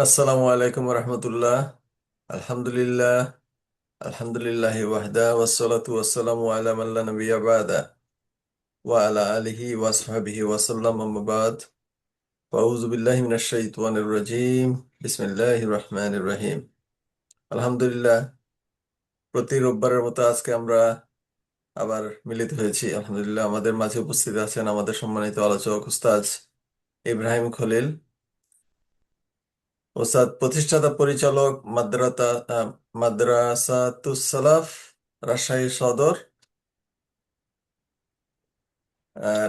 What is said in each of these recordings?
আসসালামু আলাইকুম রহমতুল্লাহ। আলহামদুলিল্লাহ। আলহামদুলিল্লাহি ওয়াহদা ওয়াসসালাতু ওয়াসসালামু আলা মান লা নাবিয়্যা বা'দা ওয়া আলা আলিহি ওয়া সাহবিহি ওয়া সাল্লাম আম্মা বাদ। ফাউযু বিল্লাহি মিনাশ শাইতানির রাজীম। বিসমিল্লাহির রহমানির রহিম। আলহামদুলিল্লাহ, প্রতি রোববারের মতো আজকে আমরা আবার মিলিত হয়েছি। আলহামদুলিল্লাহ, আমাদের মাঝে উপস্থিত আছেন আমাদের সম্মানিত আলোচক উস্তাদ ইব্রাহিম খলিল, ওস্তাদ প্রতিষ্ঠাতা পরিচালক মাদ্রাসাতুস সালাফ, রাজশাহী সদর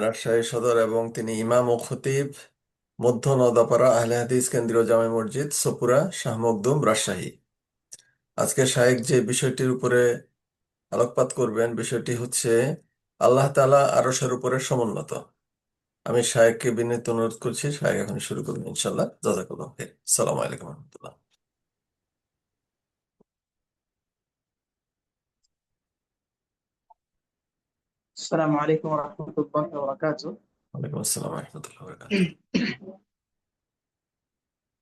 রাজশাহী সদর, এবং তিনি ইমাম ও খতিব মধ্য নওদাপাড়া আহলে হাদিস কেন্দ্রীয় জামে মসজিদ সপুরা শাহ মখদুম, রাজশাহী। আজকে শায়েখ যে বিষয়টির উপরে আলোকপাত করবেন, বিষয়টি হচ্ছে আল্লাহ তাআলা আরশের উপরে সমুন্নত। আমি শায়েখকে বিনীত অনুরোধ করছি, শায়েখ এখন শুরু করবেন ইনশাআল্লাহ। জাযাকাল্লাহ খাইর। আসসালামু আলাইকুম রহমতুল্লাহ। السلام عليكم ورحمة الله وبركاته. ওয়ালাইকুম আসসালাম রহমতুল্লাহ বারাকাতুহু।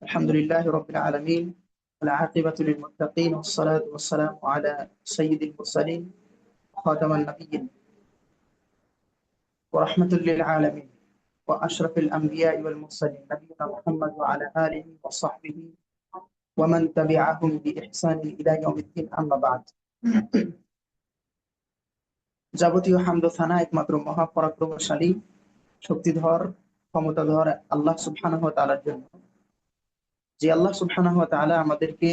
الحمد لله رب العالمين، والعاقبة للمتقين، والصلاة والسلام على سيد المرسلين خاتم النبيين ورحمة للعالمين وأشرف الأنبياء والمرسلين نبينا محمد وعلى آله وصحبه ومن تبعهم بإحسان إلى يوم الدين. أما بعد. যাবতীয় হামদ ও থানা একমাত্র মহাপরাক্রমশালী, শক্তিধর, ক্ষমতাধর আল্লাহ সুবহানাহু ওয়া তাআলার জন্য, যে আল্লাহ সুবহানাহু ওয়া তাআলা আমাদেরকে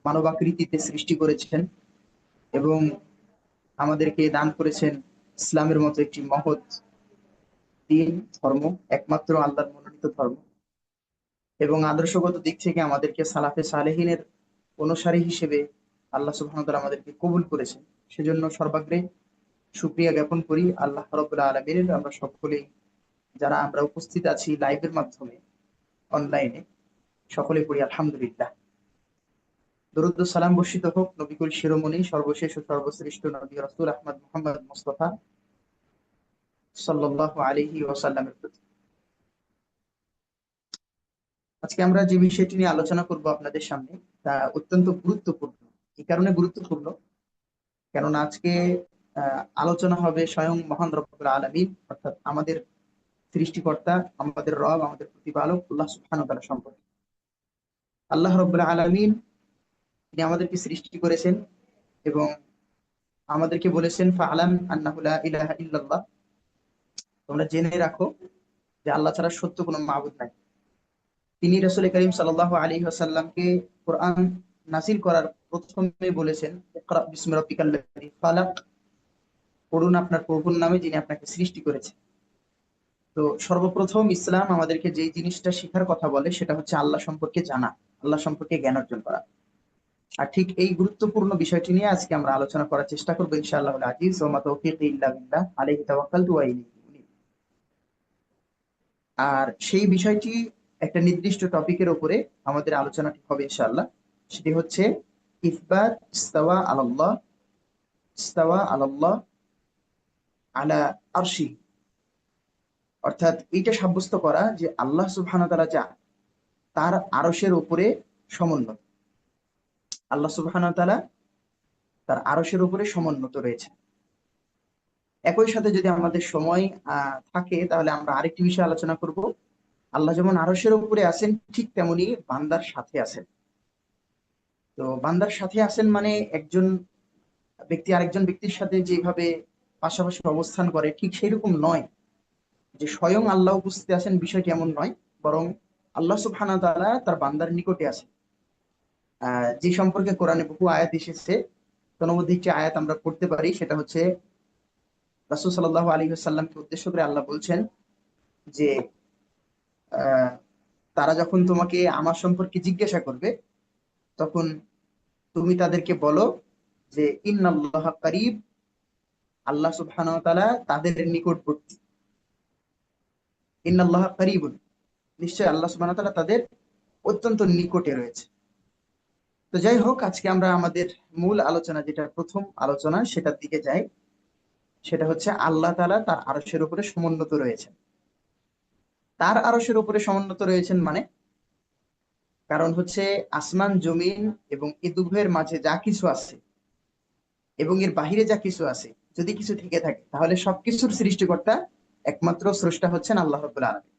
মানবাকৃতিতে সৃষ্টি করেছেন এবং আমাদেরকে দান করেছেন ইসলামের মতো একটি মহৎ দিন, ধর্ম, একমাত্র আল্লাহর মনোনীত ধর্ম, এবং আদর্শগত দিক থেকে আমাদেরকে সালাফে সালেহিনের অনুসারী হিসেবে আল্লাহ সুবহানাহু ওয়া তাআলা আমাদেরকে কবুল করেছেন। সেজন্য সর্বাগ্রে শুকরিয়া জ্ঞাপন করি আল্লাহ রাব্বুল আলামিনের। আমরা সকলেই, যারা আমরা উপস্থিত আছি লাইভের মাধ্যমে অনলাইনে, সকলে পড়ি আলহামদুলিল্লাহ। দরুদ ও সালাম বর্ষিত হোক নবিকুল শিরোমণি, সর্বশেষ ও সর্বশ্রেষ্ঠ নবী রাসূল আহমদ মুহাম্মদ মুস্তাফা সাল্লাল্লাহু আলাইহি ওয়াসাল্লামের প্রতি। আজকে আমরা যে বিষয়টি নিয়ে আলোচনা করব আপনাদের সামনে, তা অত্যন্ত গুরুত্বপূর্ণ। এই কারণে গুরুত্বপূর্ণ, কেননা আজকে আলোচনা হবে স্বয়ং মহান রব্বুল আলামিন, অর্থাৎ আমাদের সৃষ্টিকর্তা, আমাদের রব, আমাদের প্রতিপালক আল্লাহ সুবহানাহু ওয়া তাআলা সম্পর্কে। আল্লাহ রব্বুল আলামিন, তিনি আমাদেরকে সৃষ্টি করেছেন এবং আমাদেরকে বলেছেন ফাআলাম আন্নাহু লা ইলাহা ইল্লাল্লাহ, তোমরা জেনে রাখো যে আল্লাহ ছাড়া সত্য কোনো মাবুদ নাই। তিনি রাসূল করিম সাল্লাল্লাহু আলাইহি ওয়াসাল্লামকে কোরআন নাযিল করার প্রথমে বলেছেন ইকরা বিসমি রাব্বিকাল্লাযী খালাক, পড়ুন আপনার প্রভুর নামে যিনি আপনাকে সৃষ্টি করেছেন। তো সর্বপ্রথম ইসলাম আমাদেরকে যেই জিনিসটা শেখার কথা বলে সেটা হচ্ছে আল্লাহ সম্পর্কে জানা, আল্লাহ সম্পর্কে জ্ঞান অর্জন করা। আর ঠিক এই গুরুত্বপূর্ণ বিষয়টি নিয়ে আজকে আমরা আলোচনা করার চেষ্টা করবো ইনশাআল্লাহুল আজিজ। ওয়া মা তাওফীকি ইল্লা বিল্লাহ, আলাইহি তাওয়াক্কালতু ওয়া ইলাইহি উনীব। আর সেই বিষয়টি একটা নির্দিষ্ট টপিকের উপরে আমাদের আলোচনাটি হবে ইনশাআল্লাহ। সেটি হচ্ছে ইসবাত ইস্তাওয়া আলাল্লাহ, ইস্তাওয়া আলাল্লাহ আলা আরশি, অর্থাৎ এইটা সাব্যস্ত করা যে আল্লাহ সুবহানাহু ওয়া তাআলা যা, তার আরশের উপরে সমুন্নত। আল্লাহ সুবহানাহু ওয়া তাআলা তার আরশের উপরে সমুন্নত রয়েছে। একই সাথে যদি আমাদের সময় থাকে তাহলে আমরা আরেকটি বিষয় আলোচনা করব। আল্লাহ যেমন আরশের উপরে আছেন, ঠিক তেমনি বান্দার সাথে আছেন। তো বান্দার সাথে আছেন মানে একজন ব্যক্তি আরেকজন ব্যক্তির সাথে যেভাবে পাশাপাশি অবস্থান করে, ঠিক সেই রকম নয় যে স্বয়ং আল্লাহ উপস্থিত আছেন, বিষয়টি এমন নয়। বরং আল্লাহ সুবহানাহু ওয়া তাআলা তার বান্দার নিকটে আছেন, যে সম্পর্কে কোরআনে বহু আয়াত এসেছে। তন্মধ্যে একটি আয়াত আমরা পড়তে পারি, সেটা হচ্ছে রাসূল সাল্লাল্লাহু আলাইহি ওয়াসাল্লামকে উদ্দেশ্য করে আল্লাহ বলছেন যে আহ, তারা যখন তোমাকে আমার সম্পর্কে জিজ্ঞাসা করবে, তখন তুমি তাদেরকে বলো যে ইন্নাল্লাহা কারীব, আল্লাহ সুবহানাহু ওয়া তাআলা তাদের নিকটবর্তী। ইন্নাল্লাহা কারীবুন, নিশ্চয় আল্লাহ সুবহানাহু ওয়া তাআলা তাদের অত্যন্ত নিকটে রয়েছে। তো যাই হোক, আজকে আমরা আমাদের মূল আলোচনা, যেটা প্রথম আলোচনা, সেটার দিকে যাই। সেটা হচ্ছে আল্লাহ তাআলা তার আরশের উপরে সমুন্নত রয়েছেন। তার আরশের উপরে সমুন্নত রয়েছেন মানে কারণ হচ্ছে আসমান জমিন এবং এই দুভের মাঝে যা কিছু আছে এবং এর বাহিরে যা কিছু আছে, যদি কিছু থেকে থাকে তাহলে সবকিছুর সৃষ্টিকর্তা একমাত্র স্রষ্টা হচ্ছেন আল্লাহ রাব্বুল আলামিন।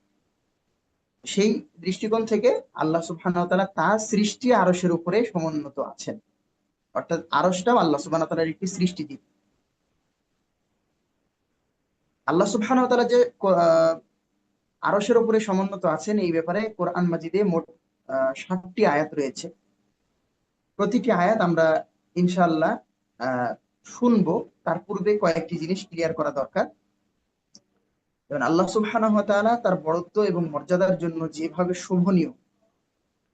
সেই দৃষ্টিকোণ থেকে আল্লাহ সুবহানাহু ওয়া তাআলা তার সৃষ্টি আরশের উপরে সমুন্নত আছেন। অর্থাৎ আরশটাও আল্লাহ সুবহানাহু ওয়া তাআলার একটি সৃষ্টিজীব। আল্লাহ সুবহানাহু ওয়া তাআলা যে আরশের উপরে সমুন্নত আছেন এই ব্যাপারে কোরআন মাজিদে মোট 60টি আয়াত রয়েছে। প্রতিটি আয়াত আমরা ইনশাআল্লাহ আহ শুনবো। তার পূর্বে কয়েকটি জিনিস ক্লিয়ার করা দরকার। যেমন আল্লাহ সুবহানাহু ওয়া তাআলা তার বড়ত্ব এবং মর্যাদার জন্য যেভাবে শোভনীয়,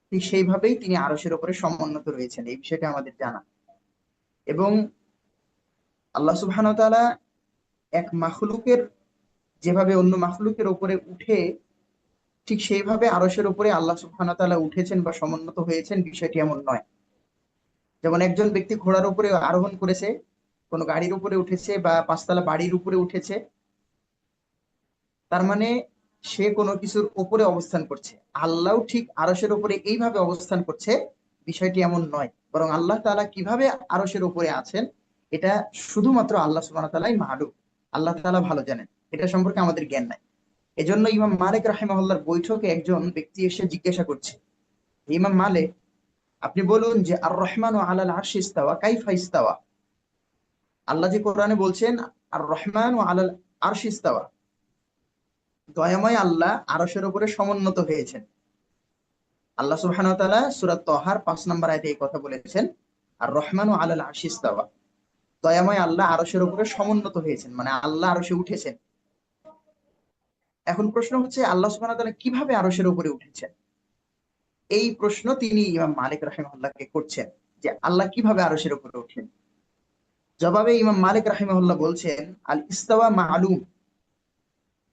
ঠিক সেইভাবেই তিনি আরশের উপরে সমুন্নত রয়েছেন, এই বিষয়টা আমাদের জানা। এবং আল্লাহ সুবহানাহু ওয়া তাআলা এক মাখলুকের যেভাবে অন্য মাখলুকের উপরে উঠে, ঠিক সেইভাবে আরশের উপরে আল্লাহ সুবহানাহু ওয়া তাআলা উঠেছেন বা সমুন্নত হয়েছেন, বিষয়টি এমন নয়। যেমন একজন ব্যক্তি ঘোড়ার উপরে আরোহণ করেছে, কোনো গাড়ির উপরে উঠেছে বা পাঁচতলা বাড়ির উপরে উঠেছে, তার মানে সে কোনো কিছুর উপরে অবস্থান করছে। আল্লাহও ঠিক আরশের উপরে এইভাবে অবস্থান করছে, বিষয়টি এমন নয়। বরং আল্লাহ তাআলা কিভাবে আরশের উপরে আছেন এটা শুধুমাত্র আল্লাহ সুবহানাহু ওয়া তাআলাই মালুম। আল্লাহ তাআলা ভালো জানেন, এটা সম্পর্কে আমাদের জ্ঞান নাই। এজন্য ইমাম মালিক রাহিমাহুল্লাহর বৈঠকে একজন ব্যক্তি এসে জিজ্ঞাসা করছে, ইমাম মালিক, আপনি বলুন যে আর রহমানু আলাল আরশি ইস্তাওয়া কাইফা ইস্তাওয়া। আল্লাহ যে কোরআনে বলছেন আর রহমানু আলাল আরশি ইস্তাওয়া, দয়াময় আল্লাহ আরশের উপরে সমুন্নত হয়েছেন। আল্লাহ সুবহানাহু ওয়া তাআলা সূরা তাহার 5 নম্বর আয়াতে এই কথা বলেছেন, আর রহমানু আলাল আরশি ইস্তাওয়া, দয়াময় আল্লাহ আরশের উপরে সমুন্নত হয়েছেন, মানে আল্লাহ আরশে উঠেছেন। এখন প্রশ্ন হচ্ছে আল্লাহ সুবহানাহু ওয়া তাআলা কিভাবে আরশের উপরে উঠেছেন? এই প্রশ্ন তিনি ইমাম মালিক রাহিমাহুল্লাহকে করছেন যে আল্লাহ কিভাবে আরশের উপরে উঠেন। জবাবে ইমাম মালিক রাহিমাহুল্লাহ বলছেন, আল ইস্তাওয়া মালুম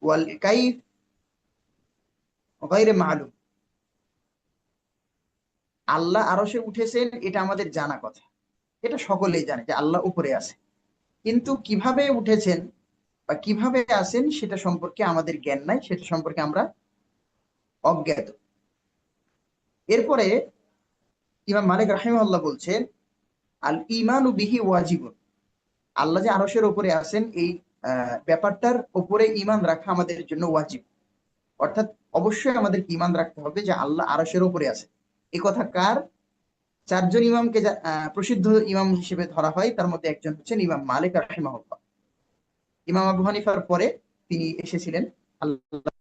ওয়াল কাইফ গায়রে মালুম। আল্লাহ আরশে উঠেছেন এটা আমাদের জানা কথা, এটা সকলেই জানে যে আল্লাহ উপরে আছে। কিন্তু কিভাবে উঠেছেন বা কিভাবে আছেন সেটা সম্পর্কে আমাদের জ্ঞান নাই, সেটা সম্পর্কে আমরা অজ্ঞাত। এরপরে ইমাম মালিক রাহিমাহুল্লাহ বলছেন, আল ঈমানু বিহি ওয়াজিবুন। আল্লাহ যে আরশের উপরে আছেন এই ব্যাপারটার উপরে ঈমান রাখা আমাদের জন্য ওয়াজিব। অর্থাৎ অবশ্যই আমাদের ঈমান রাখতে হবে যে আল্লাহ আরশের উপরে আছে। এই কথা কার? চারজন ইমামকে প্রসিদ্ধ ইমাম হিসেবে ধরা হয়, তার মধ্যে একজন হচ্ছেন ইমাম মালিক রাহিমাহুল্লাহ। ইমাম আবু হানিফার পরে তিনি এসেছিলেন। আল্লাহ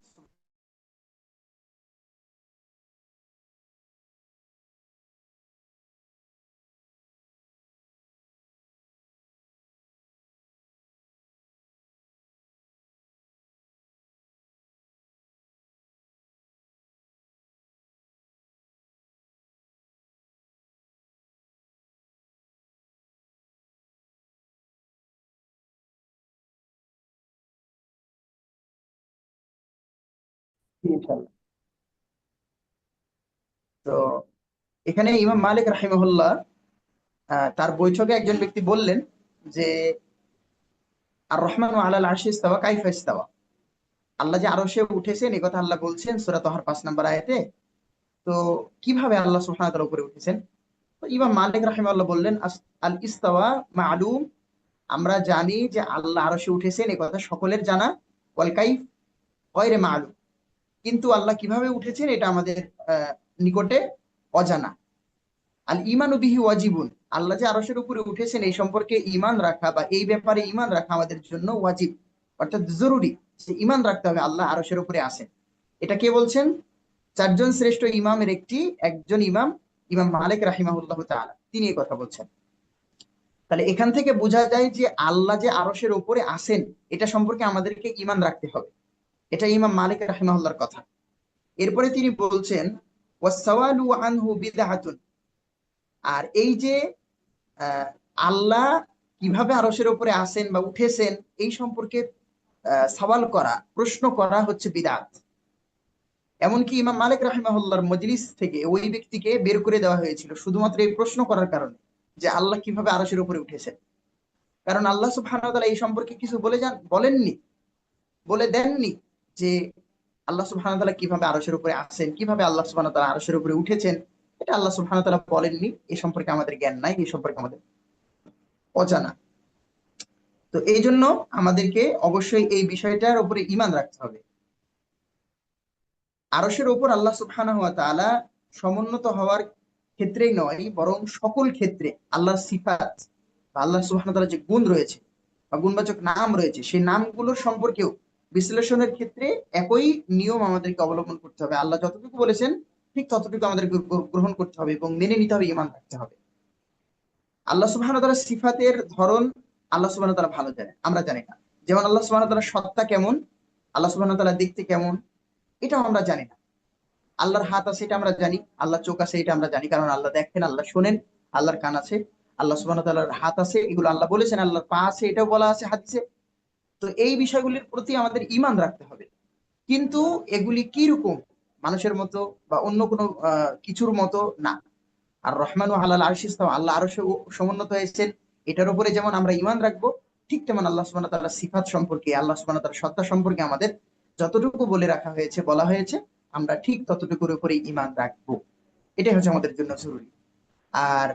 ইনশাআল্লাহ। তো এখানে ইমাম মালিক রাহিমাহুল্লাহ তার বৈঠকে একজন ব্যক্তি বললেন যে আর রহমান আলাল আরশি ইস্তাওয়া কাইফা ইস্তাওয়া। আল্লাহ যে আরশে উঠেছেন এই কথা আল্লাহ বলছেন সূরা তাহার 5 নম্বর আয়াতে। তো কিভাবে আল্লাহ সুবহানাহু ওয়া তাআলা উপরে উঠেছেন? তো ইমাম মালিক রাহিমাহুল্লাহ বললেন, আল ইস্তাওয়া মালুম, আমরা জানি যে আল্লাহ আরশে উঠেছেন এই কথা সকলের জানা। ওয়াল কাইফ গায়রে মালুম, কিন্তু আল্লাহ কিভাবে উঠেছেন এটা আমাদের নিকটে অজানা। আল ঈমানু বিহি ওয়াজিবুন, আল্লাহ যে আরশের উপরে উঠেছেন এই সম্পর্কে ঈমান রাখা বা এই ব্যাপারে ঈমান রাখা আমাদের জন্য ওয়াজিব, অর্থাৎ জরুরি। যে ঈমান রাখতে হবে আল্লাহ আরশের উপরে আছেন। এটা কে বলছেন? চারজন শ্রেষ্ঠ ইমামের একজন ইমাম, ইমাম মালিক রাহিমাহুল্লাহ তাআলা, তিনি এই কথা বলছেন। তাহলে এখান থেকে বোঝা যায় যে আল্লাহ যে আরশের উপরে আছেন এটা সম্পর্কে আমাদেরকে ঈমান রাখতে হবে। এটা ইমাম মালিক রাহিমাহুল্লাহর কথা। এরপরে তিনি বলছেন, ওয়াসসাওয়ালু আনহু বিদআতুন। আর এই যে আহ, আল্লাহ কিভাবে আরশের উপরে আছেন বা উঠেছেন এই সম্পর্কে সওয়াল করা, প্রশ্ন করা হচ্ছে বিদআত। এমনকি ইমাম মালিক রাহিমাহুল্লাহর মজলিস থেকে ওই ব্যক্তিকে বের করে দেওয়া হয়েছিল শুধুমাত্র এই প্রশ্ন করার কারণে যে আল্লাহ কিভাবে আরশের উপরে উঠেছেন। কারণ আল্লাহ সুবহানাহু ওয়া তাআলা এই সম্পর্কে কিছু বলেননি, বলে দেননি যে আল্লাহ সুবহানাহু ওয়া তাআলা কিভাবে আরশের উপরে আছেন, কিভাবে আল্লাহ সুবহানাহু ওয়া তাআলা আরশের উপরে উঠেছেন। এটা আল্লাহ সুবহানাহু ওয়া তাআলা বলেননি, এ সম্পর্কে আমাদের জ্ঞান নাই, এই সম্পর্কে আমাদের অজানা। তো এই জন্য আমাদেরকে অবশ্যই এই বিষয়টার উপরে ঈমান রাখতে হবে। আরশের উপর আল্লাহ সুবহানাহু ওয়া তাআলা সমুন্নত হওয়ার ক্ষেত্রেই নয়, বরং সকল ক্ষেত্রে আল্লাহর সিফাত বা আল্লাহ সুবহানাহু ওয়া তাআলার যে গুণ রয়েছে বা গুণবাচক নাম রয়েছে, সেই নামগুলোর সম্পর্কেও বিশ্লেষণের ক্ষেত্রে একই নিয়ম আমাদেরকে অবলম্বন করতে হবে। আল্লাহ যতটুকু বলেছেন ঠিক ততটুকু আমাদেরকে গ্রহণ করতে হবে এবং মেনে নিতে হবে, ঈমান রাখতে হবে। আল্লাহ সুবহানাহু ওয়া তাআলার সিফাতের ধরন আল্লাহ সুবহানাহু ওয়া তাআলা ভালো জানেন, আমরা জানি না। যেমন আল্লাহ সুবহানাহু ওয়া তাআলার সত্তা কেমন, আল্লাহ সুবহানাহু ওয়া তাআলা দেখতে কেমন, এটাও আমরা জানি না। আল্লাহর হাত আছে এটা আমরা জানি, আল্লাহর চোখ আছে এটা আমরা জানি, কারণ আল্লাহ দেখেন, আল্লাহ শোনেন, আল্লাহর কান আছে। আল্লাহ সুবহানাহু ওয়া তাআলার হাত আছে, এগুলো আল্লাহ বলেছেন। আল্লাহর পা আছে, এটাও বলা আছে হাদিসে। তো এই বিষয়গুলির প্রতি আমাদের ঈমান রাখতে হবে। কিন্তু এগুলি কি রকম, মানুষের মতো বা অন্য কোনো কিছুর মতো না। আর রহমানু আলাল আরশি ইস্তাওয়া, আল্লাহ আরশে সমুন্নত হয়েছেন, এটার উপরে যেমন আমরা ঈমান রাখবো, ঠিক তেমন আল্লাহ সুবহানাহু ওয়া তাআলার সিফাত সম্পর্কে, আল্লাহ সুবহানাহু ওয়া তাআলার সত্তা সম্পর্কে আমাদের যতটুকু বলে রাখা হয়েছে, বলা হয়েছে, আমরা ঠিক ততটুকুর উপরে ঈমান রাখবো। এটাই হচ্ছে আমাদের জন্য জরুরি। আর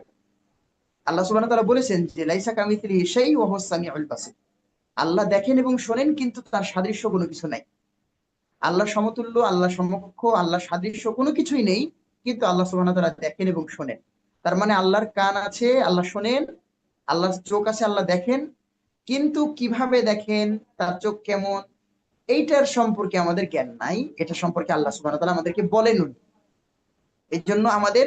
আল্লাহ সুবহানাহু ওয়া তাআলা বলেছেন যে লাইসা কামিথলিহি শাই ওয়া হুয়াস সামিউল বাসীর। আল্লাহ দেখেন এবং শোনেন, কিন্তু তার সাদৃশ্য কোনো কিছু নাই। আল্লাহ সমতুল্য, আল্লাহ সমকক্ষ, আল্লাহ সাদৃশ্য কোনো কিছুই নেই, কিন্তু আল্লাহ সুবহানাহু ওয়া তাআলা দেখেন এবং শোনেন। তার মানে আল্লাহর কান আছে, আল্লাহ শোনেন, আল্লাহর চোখ আছে, আল্লাহ দেখেন, কিন্তু কিভাবে দেখেন, তার চোখ কেমন, এইটার সম্পর্কে আমাদের জ্ঞান নাই। এটা সম্পর্কে আল্লাহ সুবহানাহু ওয়া তাআলা আমাদেরকে বলেন। এর জন্য আমাদের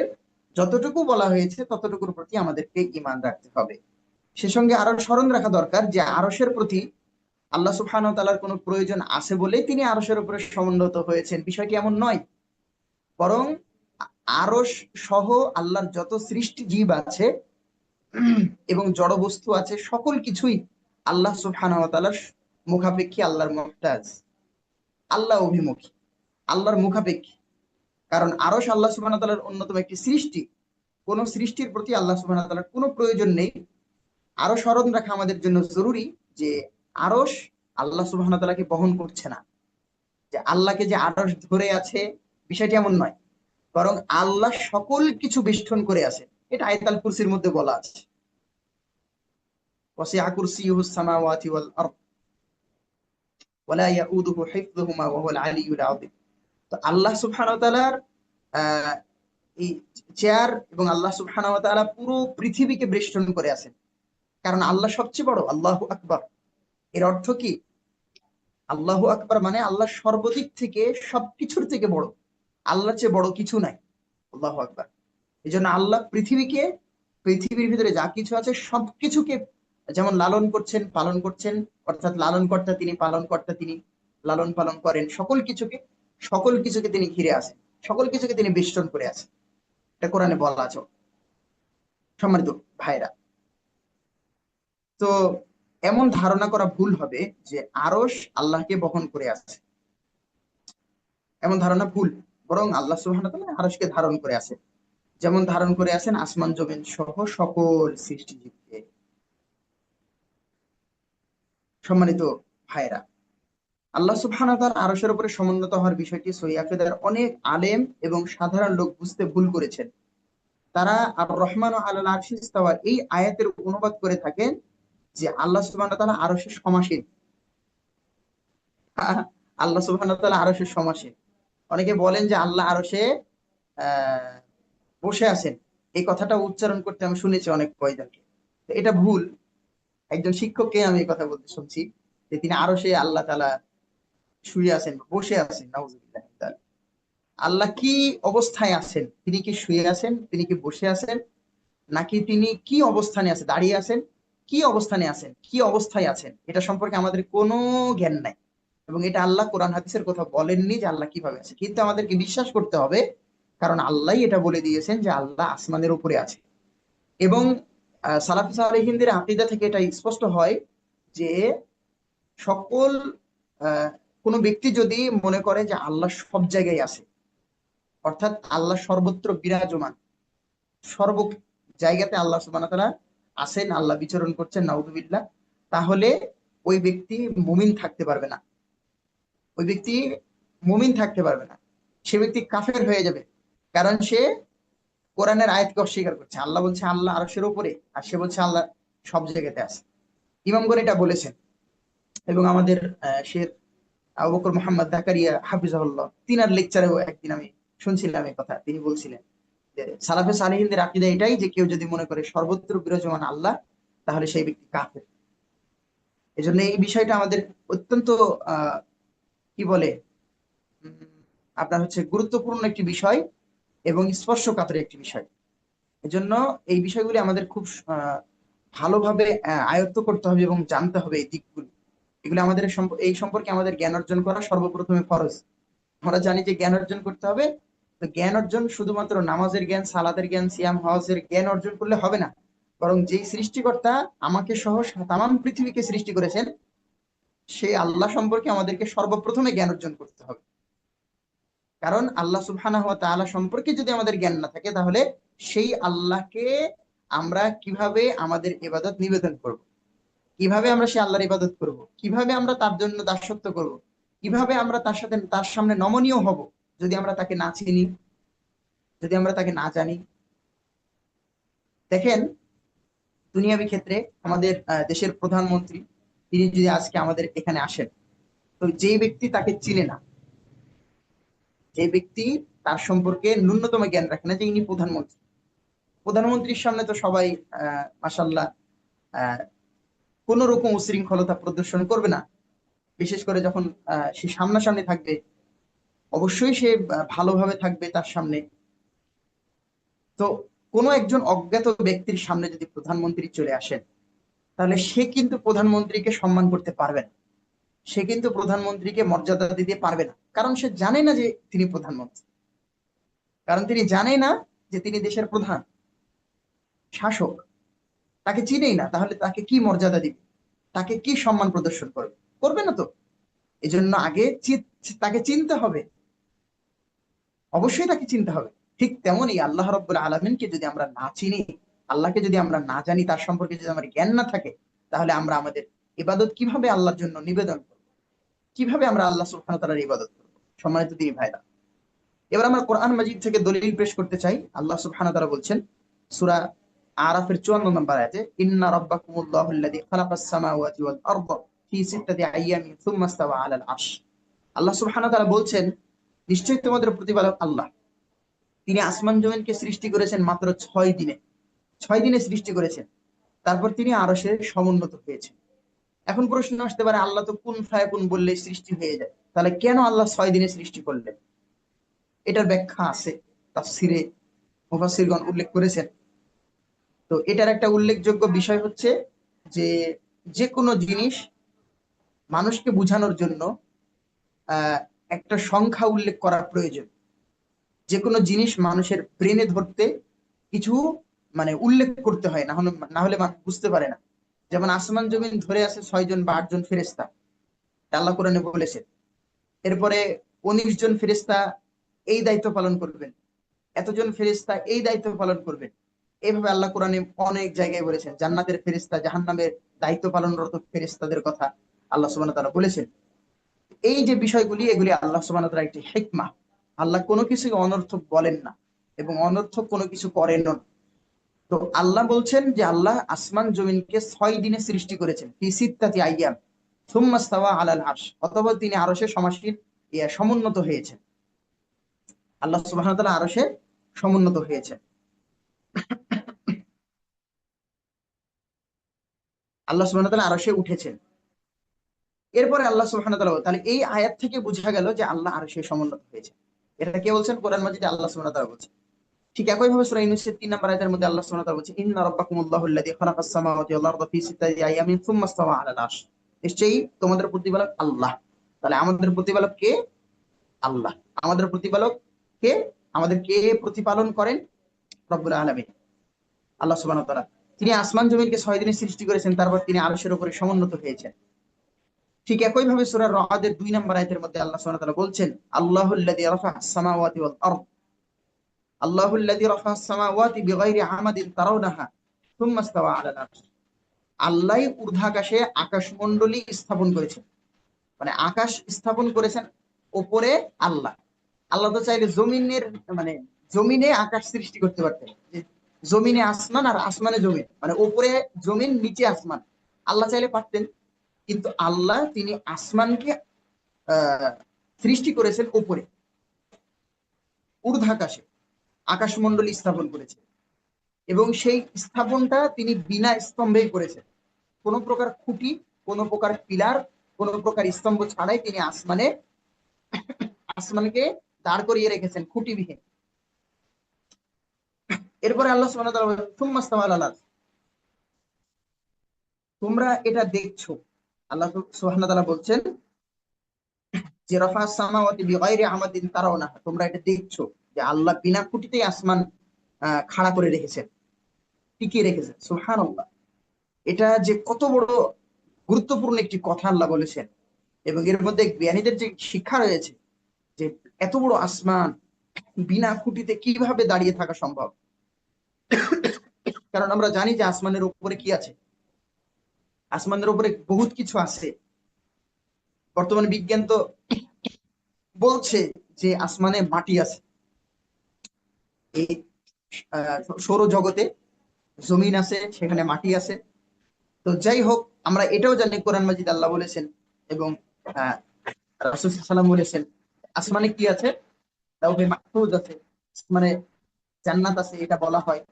যতটুকু বলা হয়েছে ততটুকুর প্রতি আমাদেরকে ঈমান রাখতে হবে। সে সঙ্গে আরো স্মরণ রাখা দরকার যে আরশের প্রতি আল্লাহ সুবহানাহু ওয়া তাআলার কোনো প্রয়োজন আছে বলেই তিনি আরশের উপরে সমুন্নত হয়েছেন, বিষয়টি এমন নয়। বরং আরশ সহ আল্লাহর যত সৃষ্টি জীব আছে এবং জড় বস্তু আছে, সকল কিছুই আল্লাহ সুবহানাহু ওয়া তাআলার মুখাপেক্ষী, আল্লাহর মুহতাজ, আল্লাহ অভিমুখী, আল্লাহর মুখাপেক্ষী। কারণ আরশ আল্লাহ সুবহানাহু ওয়া তাআলার অন্যতম একটি সৃষ্টি। কোন সৃষ্টির প্রতি আল্লাহ সুবহানাহু ওয়া তাআলার কোনো প্রয়োজন নেই। আরো স্মরণ রাখা আমাদের জন্য জরুরি যে আরশ আল্লাহ সুবহানাহু ওয়া তাআলাকে বহন করছে না, যে আল্লাহকে যে আরশ ধরে আছে, বিষয়টি এমন নয়। বরং আল্লাহ সকল কিছু বেষ্টন করে আছে। এটা আয়াতুল কুরসির মধ্যে বলা আছে, ওয়াসিআ কুরসিয়ুহুস সামাওয়াতি ওয়াল আরদ ওয়ালা ইয়াউদুহু হিফযুহুমা ওয়া হুয়াল আলিয়্যুল আযীম। তো আল্লাহ সুবহানাহু ওয়া তাআলার আহ, এই চেয়ার এবং আল্লাহ সুবহানাহু ওয়া তাআলা পুরো পৃথিবীকে বেষ্টন করে আছেন, কারণ আল্লাহ সবচেয়ে বড়। আল্লাহু আকবার এর অর্থ কি? আল্লাহু আকবার মানে আল্লাহ সর্বদিক থেকে সবকিছুর থেকে বড়, আল্লাহর চেয়ে বড় কিছু নাই। আল্লাহু আকবার। এই জন্য আল্লাহ পৃথিবীকে, পৃথিবীর ভিতরে যা কিছু আছে সবকিছুকে যেমন লালন করছেন, পালন করছেন, অর্থাৎ লালন কর্তা তিনি, পালন কর্তা তিনি, লালন পালন করেন সকল কিছুকে। সকল কিছুকে তিনি ঘিরে আছেন, সকল কিছুকে তিনি বেষ্টন করে আছেন। এটা কোরআনে বলা আছে। সম্মানিত ভাইরা, তো এমন ধারণা করা ভুল হবে যে আরশ আল্লাহকে বহন করে আছে, এমন ধারণা ভুল। বরং আল্লাহ সুবহানাহু ওয়া তাআলা আরশকে ধারণ করে আছেন, যেমন ধারণ করে আছেন আসমান জমিন সহ সকল সৃষ্টিজীবকে। সম্মানিত ভাইরা, আল্লাহ সুবহানাহু ওয়া তাআলা আরশের উপরে সমুন্নত হওয়ার বিষয়টি সহিহ আকীদার অনেক আলেম এবং সাধারণ লোক বুঝতে ভুল করেছেন। তারা আর রহমান আলাল আরশি ইস্তাওয়া এই আয়াতের অনুবাদ করে থাকেন যে আল্লাহ সুবহানাহু ওয়া তাআলা আরশে সমাসীন। আল্লাহ সুবহানাহু ওয়া তাআলা আরশে সমাসীন। অনেকে বলেন যে আল্লাহ আরশে আহ বসে আছেন। এই কথাটা উচ্চারণ করতে আমি শুনেছি অনেক কয়জনকে। তো এটা ভুল। একজন শিক্ষককে আমি এই কথা বলতে শুনছি যে তিনি আরশে আল্লাহ তাআলা শুয়ে আছেন, বসে আছেন। নাউজুবিল্লাহ। আল্লাহ কি অবস্থায় আছেন? তিনি কি শুয়ে আছেন, তিনি কি বসে আছেন, নাকি তিনি কি অবস্থানে আছেন, দাঁড়িয়ে আছেন, কি অবস্থানে আছেন, কি অবস্থায় আছেন, এটা সম্পর্কে আমাদের কোনো জ্ঞান নাই। এবং এটা আল্লাহ কোরআন হাদিসের কথা বলেননি যে আল্লাহ কিভাবে আছে, কিন্তু আমাদেরকে বিশ্বাস করতে হবে, কারণ আল্লাহ এটা বলে দিয়েছেন যে আল্লাহ আসমানের উপরে আছে। এবং সালাফি সালেহিনদের আকীদা থেকে এটা স্পষ্ট হয় যে সকল আহ, কোনো ব্যক্তি যদি মনে করে যে আল্লাহ সব জায়গায় আছে, অর্থাৎ আল্লাহ সর্বত্র বিরাজমান, সর্ব জায়গাতে আল্লাহ সুবহানাহু ওয়া তাআলা আছেন, আল্লাহ বিচরণ করছেন, নাউযুবিল্লাহ, তাহলে ওই ব্যক্তি মুমিন থাকতে পারবে না। ওই ব্যক্তি মুমিন থাকতে পারবে না, সে ব্যক্তি কাফের হয়ে যাবে। কারণ সে কোরআনের আয়াতকে অস্বীকার করছে। আল্লাহ বলছে আল্লাহ আরশের উপরে, আর সে বলছে আল্লাহ সব জায়গাতে আছে। ইমামগণ এটা বলেছেন। এবং আমাদের শেখ আবু বকর মোহাম্মদ জাকারিয়া হাফিজাহুল্লাহ, তিনার লেকচারেও একদিন আমি শুনছিলাম এই কথা। তিনি বলছিলেন যে সালাফে সালেহিনদের আকীদা এটাই, যে কেউ যদি মনে করে সর্বত্র বিরাজমান আল্লাহ, তাহলে সেই ব্যক্তি কাফের। এজন্য এই বিষয়টা আমাদের অত্যন্ত আহ কি বলে উম, আপনার হচ্ছে গুরুত্বপূর্ণ একটি বিষয় এবং স্পর্শকাতর একটি বিষয়। এজন্য এই বিষয়গুলি আমাদের খুব ভালোভাবে আয়ত্ত করতে হবে এবং জানতে হবে এই দিকগুলি। এগুলো আমাদের এই সম্পর্কে আমাদের জ্ঞান অর্জন করা সর্বপ্রথমে ফরজ। আমরা জানি যে জ্ঞান অর্জন করতে হবে। তো জ্ঞান অর্জন শুধুমাত্র নামাজের জ্ঞান, সালাতের জ্ঞান, সিয়াম হজের জ্ঞান অর্জন করলে হবে না, বরং যেই সৃষ্টিকর্তা আমাকে সহ তামাম পৃথিবীকে সৃষ্টি করেছেন, সেই আল্লাহ সম্পর্কে আমাদেরকে সর্বপ্রথমে জ্ঞান অর্জন করতে হবে। কারণ আল্লাহ সুবহানাহু ওয়া তাআলা সম্পর্কে যদি আমাদের জ্ঞান না থাকে, তাহলে সেই আল্লাহকে আমরা কিভাবে আমাদের ইবাদত নিবেদন করব, কিভাবে আমরা সেই আল্লাহর ইবাদত করব, কিভাবে আমরা তার জন্য দাসত্ব করব, কিভাবে আমরা তার সাথে তার সামনে নমনীয় হব, যদি আমরা তাকে না চিনি, যদি আমরা তাকে না জানি। দেখেন, দুনিয়াবি ক্ষেত্রে আমাদের দেশের প্রধানমন্ত্রী, তিনি যদি আজকে আমাদের এখানে আসেন, তো যে ব্যক্তি তাকে চিনে না, যে ব্যক্তি তার সম্পর্কে ন্যূনতম জ্ঞান রাখে না যে ইনি প্রধানমন্ত্রী, প্রধানমন্ত্রীর সামনে তো সবাই মাসাল্লাহ আহ কোন রকম উশৃঙ্খলতা প্রদর্শন করবে না। বিশেষ করে যখন সে সামনাসামনি থাকবে, অবশ্যই সে ভালোভাবে থাকবে তার সামনে। তো কোনো একজন অজ্ঞাত ব্যক্তির সামনে যদি প্রধানমন্ত্রী চলে আসেন, তাহলে সে কিন্তু প্রধানমন্ত্রীকে সম্মান করতে পারবে না, সে কিন্তু প্রধানমন্ত্রীকে মর্যাদা দিতে পারবে না। কারণ সে জানে না যে তিনি প্রধানমন্ত্রী, কারণ তিনি জানে না যে তিনি দেশের প্রধান শাসক, তাকে চিনেই না। তাহলে তাকে কি মর্যাদা দিবে, তাকে কি সম্মান প্রদর্শন করবে? করবে না তো। এজন্য আগে তাকে চিনতে হবে, অবশ্যই তাকে চিনতে হবে। ঠিক তেমনই আল্লাহ রব্বুল আলমিনকে যদি আমরা না চিনি, আল্লাহকে যদি আমরা না জানি, তার সম্পর্কে যদি আমার জ্ঞান না থাকে, তাহলে আমরা আমাদের ইবাদত কিভাবে আল্লাহর জন্য নিবেদন করবো, কিভাবে আমরা আল্লাহ সুবহানাহু ওয়া তাআলার ইবাদত করবো? সম্মানিত দিনী ভাইরা, এবার আমরা কোরআন মাজিদ থেকে দলিল পেশ করতে চাই। আল্লাহ সুবহানাহু ওয়া তাআলা বলছেন সূরা আরাফের 54 নম্বর আয়াতে, ইন্না রাব্বাকুমুল্লাহুল্লাযী খালাকাস সামাওয়াতি ওয়াল আরদা ফি সিত্তাতি আইয়ামিন সুম্মা ইসতাওয়া আলাল আরশ। আল্লাহ সুবহানাহু ওয়া তাআলা বলছেন, নিশ্চয়ই তোমাদের প্রতিপালক আল্লাহ, তিনি আসমান জমিনকে সৃষ্টি করেছেন মাত্র 6 দিনে। 6 দিনে সৃষ্টি করেছেন, তারপর তিনি আরশে সমুন্নত হয়েছেন। এখন প্রশ্ন আসতে পারে, আল্লাহ তো কুন ফায়াকুন বললেই সৃষ্টি হয়ে যায়, তাহলে কেন আল্লাহ 6 দিনে সৃষ্টি করলেন? এটার ব্যাখ্যা আছে, তাফসিরে মুফাসসিরগণ উল্লেখ করেছেন। তো এটার একটা উল্লেখযোগ্য বিষয় হচ্ছে যে, যে কোনো জিনিস মানুষকে বোঝানোর জন্য আহ একটা সংখ্যা উল্লেখ করা প্রয়োজন। যে কোনো জিনিস মানুষের ব্রেনে ধরতে কিছু উল্লেখ করতে হয়, না হলে মানুষ বুঝতে পারে না। যেমন আসমান জমিন ধরে আছে 6 জন বা 8 জন ফেরেশতা, আল্লাহ কোরআনে বলেছেন। এরপরে 19 জন ফেরেশতা এই দায়িত্ব পালন করবেন, এতজন ফেরেশতা এই দায়িত্ব পালন করবেন। এইভাবে আল্লাহ কোরআনে অনেক জায়গায় বলেছেন। জান্নাতের ফেরেশতা, জাহান্নামের দায়িত্ব পালনরত ফেরেশতাদের কথা আল্লাহ সুবহানাহু ওয়া তাআলা বলেছেন। এই যে বিষয়গুলি, এগুলি আল্লাহ সুবহানাহু ওয়া তাআলার একটি হিকমা। আল্লাহ কোনো কিছুই অনর্থক বলেন না এবং অনর্থক কোনো কিছু করেন না। তো আল্লাহ বলছেন যে আল্লাহ আসমান জমিনকে 6 দিনে সৃষ্টি করেছেন, ফি সিত্তাতি আইয়াম সুম্মা ইসতাওয়া আলাল আরশ, অথবা তিনি আরশে সমাসীন সমুন্নত হয়েছেন। আল্লাহ সুবহানাহু ওয়া তাআলা আরশে সমুন্নত হয়েছেন, আল্লাহ সুবহানাহু ওয়া তাআলা আরশে উঠেছেন। এরপরে আল্লাহ সুবহানাহু ওয়া তাআলা, তাহলে এই আয়াত থেকে বোঝা গেল যে আল্লাহ আরশে সমুন্নত হয়েছে। এটা কে বলছেন? কোরআন মাজিদে আল্লাহ সুবহানাহু ওয়া তাআলা বলছেন। ঠিক একই ভাবে সূরা ইউনূসের 3 নম্বর আয়াতের মধ্যে আল্লাহ সুবহানাহু ওয়া তাআলা বলছেন, ইন্না রাব্বাকুমুল্লাহুল্লাযী খালাকাস সামাওয়াতি ওয়াল আরদা ফি সিত্তাতি আইয়ামিন সুম্মা ইসতাওয়া আলাল আরশ। নিশ্চয়ই তোমাদের প্রতিপালক আল্লাহ। তাহলে আমাদের প্রতিপালক কে? আল্লাহ। আমাদের প্রতিপালক কে? আমাদের কে প্রতিপালন করেন? রব্বুল আলামিন, আল্লাহ সুবহানাহু ওয়া তাআলা। তিনি আসমান জমিনকে 6 দিনে সৃষ্টি করেছেন, তারপর তিনি আরশের উপরে সমুন্নত হয়েছেন। ঠিক একই ভাবে সূরা রাদের 2 নম্বর আয়াতের মধ্যে আল্লাহ সুবহানাহু ওয়া তাআলা বলছেন, আল্লাহুল্লাযী রাফা'আস সামাওয়াতি ওয়াল আরদ, আল্লাহুল্লাযী রাফা'আস সামাওয়াতি বিগাইরি আমাদিন তারাওনাহা সুম্মা ইসতাওয়া আলাল আরশ। আল্লাহ ঊর্ধ্বাকাশে আকাশমণ্ডলী স্থাপন করেছেন, আকাশ স্থাপন করেছেন ওপরে আল্লাহ। আল্লাহ তো চাইলে জমিনের মানে জমিনে আকাশ সৃষ্টি করতে পারতেন, যে জমিনে আসমান আর আসমানে জমিন, মানে উপরে জমিন নিচে আসমান। আল্লাহ চাইলে পারতেন, কিন্তু আল্লাহ তিনি আসমানকে আহ সৃষ্টি করেছেন উপরে, ঊর্ধ্বাকাশে আকাশমণ্ডলী স্থাপন করেছেন। এবং সেই স্থাপনটা তিনি বিনা স্তম্ভেই করেছেন, কোনো প্রকার খুঁটি, কোনো প্রকার পিলার, কোনো প্রকার স্তম্ভ ছাড়াই তিনি আসমানকে দাঁড় করিয়ে রেখেছেন খুঁটিবিহীন। এরপরে আল্লাহ সুবহানাহু ওয়া তাআলা বলেন, সুম্মা ইস্তাওয়া আলাল আরশ, তোমরা এটা দেখছো। আল্লাহ সুবহানাহু ওয়া তাআলা বলছেন যে রাফা সামাওয়াতি বিগাইরি আমাদিন তারাওনাহা, তোমরা এটা দেখছো যে আল্লাহ বিনা খুঁটিতেই আসমান খাড়া করে রেখেছেন, টিকিয়ে রেখেছেন। সুবহানাল্লাহ, এটা যে কত বড় গুরুত্বপূর্ণ একটি কথা আল্লাহ বলেছেন। এবং এর মধ্যে জ্ঞানীদের যে শিক্ষা রয়েছে, যে এত বড় আসমান বিনা খুঁটিতে কিভাবে দাঁড়িয়ে থাকা সম্ভব। কারণ আমরা জানি যে আসমানের উপরে কি আছে, আসমানের উপরে বহুত কিছু আছে। বর্তমান বিজ্ঞান তো বলছে যে আসমানে মাটি আছে, এই সৌরজগতে জমিন আছে, সেখানে মাটি আছে। তো যাই হোক, আমরা এটাও জানি কোরআন মাজিদ আল্লাহ বলেছেন এবং আহ রাসূল সাল্লাল্লাহু আলাইহি ওয়াসাল্লাম বলেছেন, আসমানে কি আছে, লাউহে মাহফুজ আছে, মানে জান্নাত আছে এটা বলা হয়।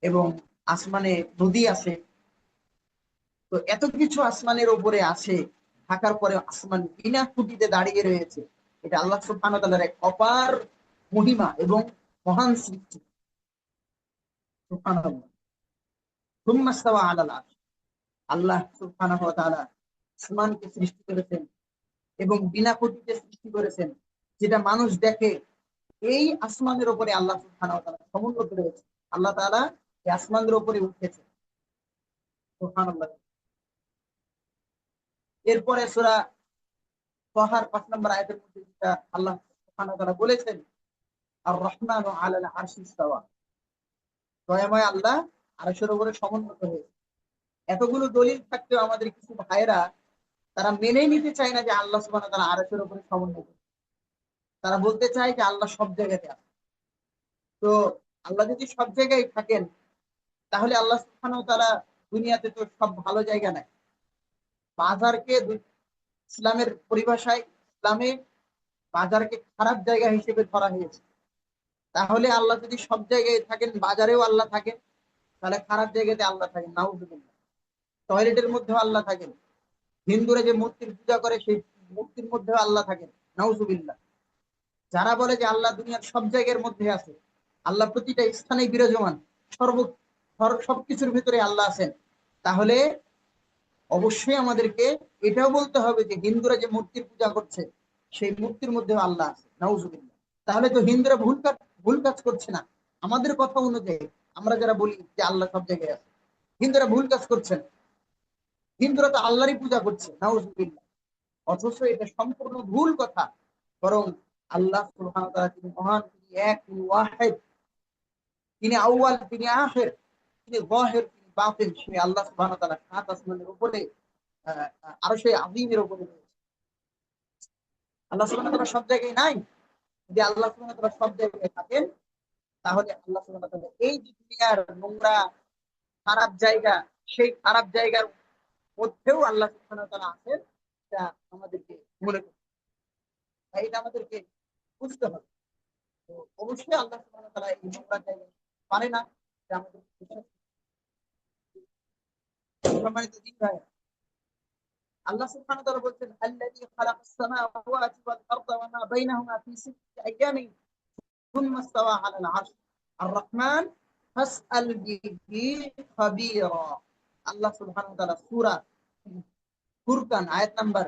এবং আসমানে নদী আছে। তো এত কিছু আসমানের উপরে আছে, থাকার পরে আসমান বিনা খুঁটিতে দাঁড়িয়ে রয়েছে। এটা আল্লাহ সুবহানাহু ওয়া তাআলার এক অপার মহিমা এবং মহান সৃষ্টি। সুবহানাল্লাহ। সুম্মা ইস্তাওয়া আলাল আরশ, আল্লাহ সুবহানাহু ওয়া তাআলা আসমানকে সৃষ্টি করেছেন এবং বিনা খুঁটিতে সৃষ্টি করেছেন, যেটা মানুষ দেখে। এই আসমানের উপরে আল্লাহ সুবহানাহু ওয়া তাআলা সমুন্নত রয়েছে। আল্লাহ তাআলা এই আসমানের উপরে উঠেছে। সুবহানাল্লাহ। এরপরে সূরা তাহার ৫ নম্বর আয়াতের মধ্যে যেটা আল্লাহ সুবহানাহু ওয়া তাআলা বলেছেন, আর রহমানু আলাল আরশি ইস্তাওয়া, দয়াময় আল্লাহ আরশের উপরে সমুন্নত হয়েছে। এতগুলো দলিল থাকতেও আমাদের কিছু ভাইরা তারা মেনে নিতে চায় না যে আল্লাহ সুবহানাহু ওয়া তাআলা আরশের উপরে সমুন্নত। তারা বলতে চায় যে আল্লাহ সব জায়গাতে আছে। তো আল্লাহ যদি সব জায়গায় থাকেন, তাহলে আল্লাহ সুবহানাহু ওয়া তাআলা দুনিয়াতে তো সব ভালো জায়গা নাই। বাজারকে ইসলামের পরিভাষায়, ইসলামে বাজারকে খারাপ জায়গা হিসেবে ধরা হয়েছে। তাহলে আল্লাহ যদি সব জায়গায় থাকেন, বাজারেও আল্লাহ থাকেন, তাহলে খারাপ জায়গাতে আল্লাহ থাকেন নাউজুবিল্লাহ। টয়লেটের মধ্যেও আল্লাহ থাকেন। হিন্দুরা যে মূর্তির পূজা করে, সেই মূর্তির মধ্যেও আল্লাহ থাকেন নাউজুবিল্লাহ। যারা বলে যে আল্লাহ দুনিয়ার সব জায়গার মধ্যে আছে, আল্লাহ প্রতিটা স্থানে বিরাজমান, সর্ব সবকিছুর ভিতরে আল্লাহ আছেন, তাহলে অবশ্যই আমাদেরকে এটাও বলতে হবে যে হিন্দুরা যে মূর্তির পূজা করছে, সেই মূর্তির মধ্যেও আল্লাহ আছে নাউজুবিল্লাহ। তাহলে তো হিন্দুরা ভুল কাজ করছে না। আমাদের কথা অনুযায়ী আমরা যারা বলি যে আল্লাহ সব জায়গায় আছে, হিন্দুরা ভুল কাজ করছে না। হিন্দুরা তো আল্লাহরই পূজা করছে নাউজুবিল্লাহ। অথচ এটা সম্পূর্ণ ভুল কথা। বরং আল্লাহ সুবহানাহু ওয়া তাআলা তিনি মহান, তিনি এক, তিনি ওয়াহিদ, তিনি আউয়াল, তিনি আখির, তিনি যাহির, তিনি বাতিন। সেই আল্লাহ সুবহানাহু ওয়া তাআলা সাত আসমানের উপরে আরশে আযীমের উপরে রয়েছে। আল্লাহ সুবহানাহু ওয়া তাআলা সব জায়গায় নাই। যদি আল্লাহ সুবহানাহু ওয়া তাআলা সব জায়গায় থাকেন, তাহলে আল্লাহ সুবহানাহু ওয়া তাআলা এই যে দুনিয়ার নোংরা খারাপ জায়গা, সেই খারাপ জায়গার মধ্যেও আল্লাহ সুবহানাহু ওয়া তাআলা আছেন। এটা আমাদেরকে মনে করতে হবে, এটা আমাদেরকে বুঝতে হবে। তো অবশ্যই আল্লাহ সুবহানাহু ওয়া তাআলা এই নোংরা জায়গায় পারে না, এটা আমাদের বিশ্বাস। সম্মানিত দিন ভাই, আল্লাহ সুবহানাহু ওয়া তাআলা বলছেন, আল্লাযী খালাকাস সামাওয়াতি ওয়াল আরদা ওয়া মা বাইনাহুমা ফি সিত্তি আইয়ামিন সুম্মা ইসতাওয়া আলাল আরশ আর রহমান ফাসআল বিহি খাবীরা। আল্লাহ সুবহানাহু ওয়া তাআলা সূরা ফুরকান আয়াত নাম্বার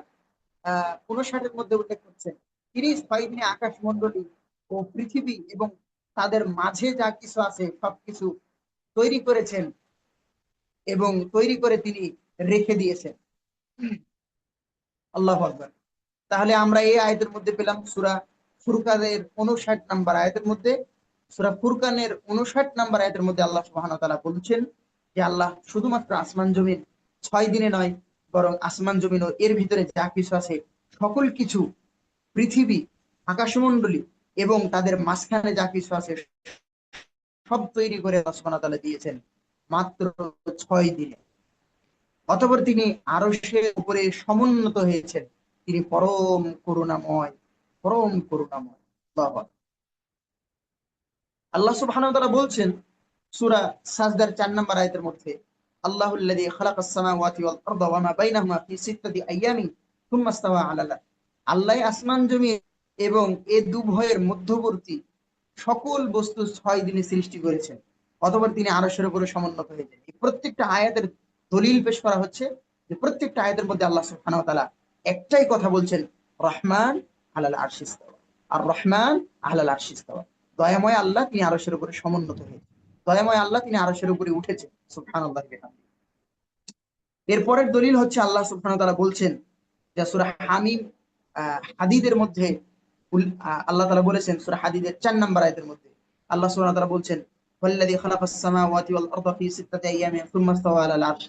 ৫৯ এর মধ্যে উল্লেখ করছেন, তিনি ৬ দিনে আকাশমণ্ডলী ও পৃথিবী এবং তাদের মাঝে যা কিছু আছে সবকিছু তৈরি করেছেন এবং তৈরি করে তিনি রেখে দিয়েছেন। আল্লাহু আকবার। তাহলে আমরা এই আয়াতের মধ্যে পেলাম সূরা ফুরকানের ৫৯ নাম্বার আয়াতের মধ্যে, সূরা ফুরকানের ৫৯ নাম্বার আয়াতের মধ্যে আল্লাহ সুবহানাহু ওয়া তাআলা বলছেন যে আল্লাহ শুধুমাত্র আসমান জমিন ৬ দিনে নয়, বরং আসমান জমিন ও এর ভিতরে যা কিছু আছে সকল কিছু, পৃথিবী, আকাশমণ্ডলী এবং তাদের মাঝখানে যা কিছু আছে সব তৈরি করে আল্লাহ সুবহানাহু ওয়া তাআলা দিয়েছেন মাত্র 6 দিনে। অতঃপর তিনি আরশের উপরে সমুন্নত হয়েছেন। তিনি পরম করুণাময়, পরম করুণাময়। আল্লাহু আকবার। আল্লাহ সুবহানাহু ওয়া তাআলা বলছেন সূরা সাজদার 4 নম্বর আয়াতের মধ্যে, আল্লাহুল্লাযী খালাকাস সামাওয়াতি ওয়াল আরদা ওয়া মা বাইনাহুমা ফি সিত্তাতি আইয়ামিন সুম্মা ইসতাওয়া আলাল আরশ। আল্লাহ আসমান জমি এবং এ দুভয়ের মধ্যবর্তী সকল বস্তু 6 দিনে সৃষ্টি করেছেন। অতঃপর তিনি আরশের উপরে সমুন্নত হয়েছেন। এই প্রত্যেকটা আয়াতের দলিল পেশ করা হচ্ছে যে প্রত্যেকটা আয়াতের মধ্যে আল্লাহ সুবহানাহু ওয়া তাআলা একটাই কথা বলছেন, রহমান আলাল আরশি ইস্তাওয়া। আর রহমান আলাল আরশি ইস্তাওয়া, দয়াময় আল্লাহ তিনি আরশের উপরে সমুন্নত হয়েছেন, দয়াময় আল্লাহ তিনি আরশের উপরে উঠেছেন। সুবহানাল্লাহ। এরপরের দলিল হচ্ছে আল্লাহ সুবহানাহু ওয়া তাআলা বলছেন যে সূরা হামিম হাদিদের মধ্যে আল্লাহ তাআলা বলেছেন সূরা হাদিদের 4 নম্বর আয়াতের মধ্যে আল্লাহ সুবহানাহু ওয়া তাআলা বলছেন, ওয়াল্লাযী খালাকাস সামাওয়াতি ওয়াল আরদা ফি সিত্তাতি আইয়ামিন সুম্মা ইসতাওয়া আলাল আরশ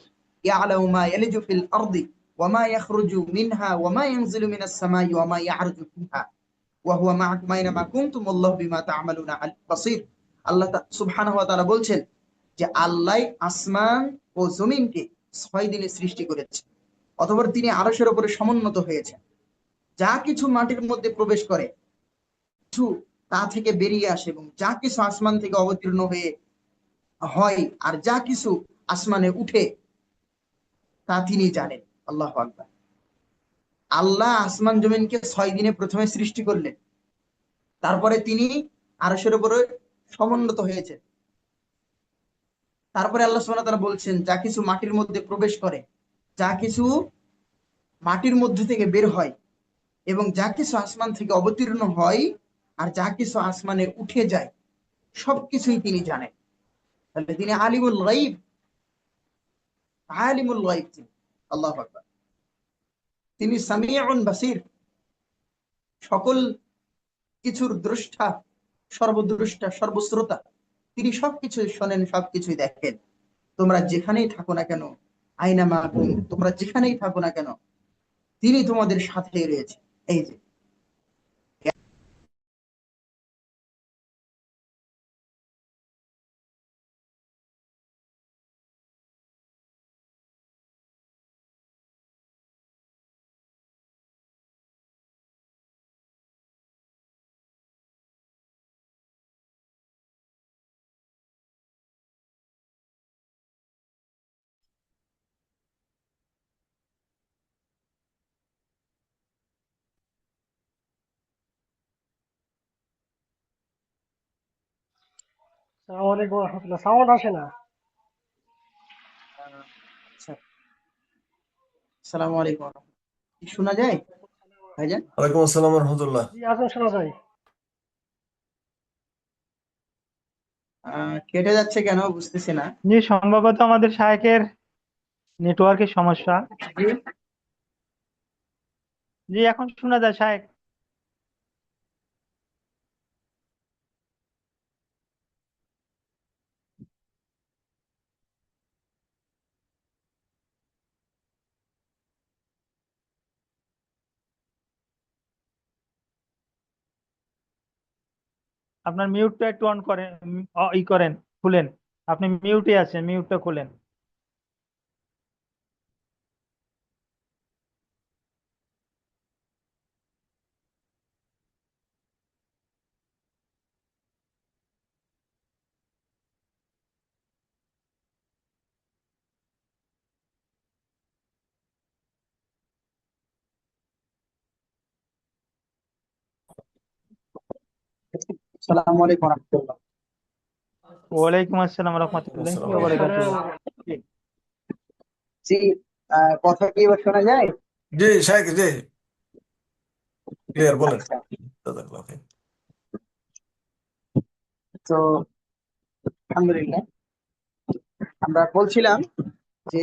ইয়ালামু মা ইয়ালিজু ফিল আরদি ওয়া মা ইয়াখরুজু মিনহা ওয়া মা ইয়ানজিলু মিনাস সামাই ওয়া মা ইয়ারজু ফিহা ওয়া হুয়া মা'আকুম আইনামা কুনতুম ওয়াল্লাহু বিমা তা'মালুনা বাসীর। আল্লাহ সুবহানাহু ওয়া তাআলা বলছেন যে আল্লাহ আসমান ও জমিনকে 6 দিনে সৃষ্টি করেছেন। অতঃপর তিনি আরশের উপরে সমুন্নত হয়েছেন। যা কিছু মাটির মধ্যে প্রবেশ করে কিছু তা থেকে বেরিয়ে আসে, এবং যা কিছু আসমান থেকে অবতীর্ণ হয়ে হয় আর যা কিছু আসমানে উঠে তা তিনি জানেন। আল্লাহু আকবার। আল্লাহ আসমান জমিনকে 6 দিনে প্রথমে সৃষ্টি করলেন, তারপরে তিনি আরশের উপরে সমুন্নত হয়েছেন। তারপরে আল্লাহ সুবহানাহু ওয়া তাআলা বলছেন যা কিছু মাটির মধ্যে প্রবেশ করে, যা কিছু মাটির মধ্যে থেকে বের হয়, এবং যা কিছু আসমান থেকে অবতীর্ণ হয় আর যা কিছু আসমানে উঠে যায়, সবকিছুই তিনি জানেন। তাহলে তিনি আলিমুল গায়ব, আলিমুল গায়ব তিনি। আল্লাহু আকবার। তিনি সামিউন বাসির, সকল কিছুর দ্রষ্টা, সর্বদ্রষ্টা, সর্বশ্রোতা। তিনি সবকিছু শোনেন, সবকিছুই দেখেন। তোমরা যেখানেই থাকো না কেন, আইনামা কুনতুম, তোমরা যেখানেই থাকো না কেন তিনি তোমাদের সাথে রয়েছে। এই যে আসসালামু আলাইকুম রহমতুল্লাহ। সাউন্ড আসে না। আচ্ছা, আসসালামু আলাইকুম। কি শোনা যায় ভাইজান? ওয়ালাইকুম আসসালাম রহমতুল্লাহ। জি, এখন শোনা যায়। কেটে যাচ্ছে কেন বুঝতেছি না। জি, সম্ভবত আমাদের শায়খের নেটওয়ার্কের সমস্যা। জি, জি, এখন শোনা যায় শায়খ। আপনার মিউটটা একটু অন করেন, ই করেন, খুলেন। আপনি মিউটে আছেন, মিউটটা খুলেন। আসসালামু আলাইকুম রাহমাতুল্লাহ। ওয়ালাইকুম আসসালাম ওয়ালাইকুম রহমতুল্লাহি আসসালাম ওয়া রহমতুল্লাহ। বারাকাতুহু। আসসালাম। জি, কথা কি এবার শোনা যায়? জি শাহেক, জি ক্লিয়ার, বলেন। আচ্ছা, জাযাকাল্লাহ খাইর। তো আলহামদুলিল্লাহ, আমরা বলছিলাম যে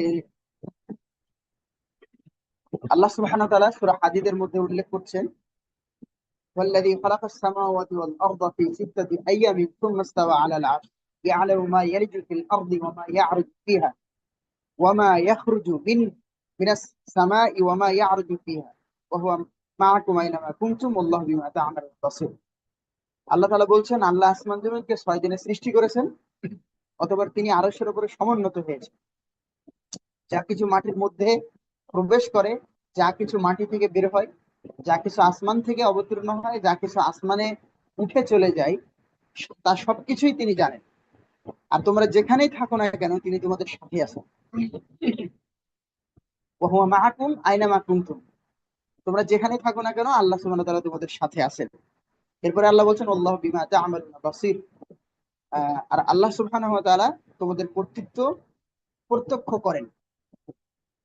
আল্লাহ সুবহানাহু ওয়া তাআলা সূরা হাদীদের মধ্যে উল্লেখ করছেন, ওয়াল্লাযী খালাকাস সামাওয়াতি ওয়াল আরদা ফি সিত্তাতি আইয়ামিন সুম্মা ইসতাওয়া আলাল আরশ ইয়ালামু মা ইয়ালিজু ফিল আরদি ওয়া মা ইয়া'রুজু ফিহা ওয়া মা ইয়াখরুজু মিনাস সামাই ওয়া মা ইয়া'রুজু ফিহা ওয়া হুয়া মা'আকুম আইনামা কুনতুম ওয়াল্লাহু বিমা তা'মালুন বাসীর। আল্লাহ তাআলা বলছেন আল্লাহ আসমান জমিনকে 6 দিনে সৃষ্টি করেছেন, অথবা তিনি আরশের উপরে সমুন্নত হয়েছে। যা কিছু মাটির মধ্যে প্রবেশ করে, যা কিছু মাটি থেকে বের হয়, যা কিছু আসমান থেকে অবতীর্ণ হয়, যা কিছু আসমানে উঠে চলে যায়, তা সবকিছুই তিনি জানেন। আর তোমরা যেখানেই থাকো না কেন তিনি তোমাদের সাথে আছেন। ওয়া হুয়া মাআকুম আইনামা কুনতুম, তোমরা যেখানেই থাকো না কেন আল্লাহ সুবহানাহু ওয়া তাআলা তোমাদের সাথে আছেন। এরপরে আল্লাহ বলছেন আল্লাহু বিমা তা'মালুনা বাসীর। আর আল্লাহ সুবহানাহু ওয়া তাআলা তোমাদের কর্তৃত্ব প্রত্যক্ষ করেন,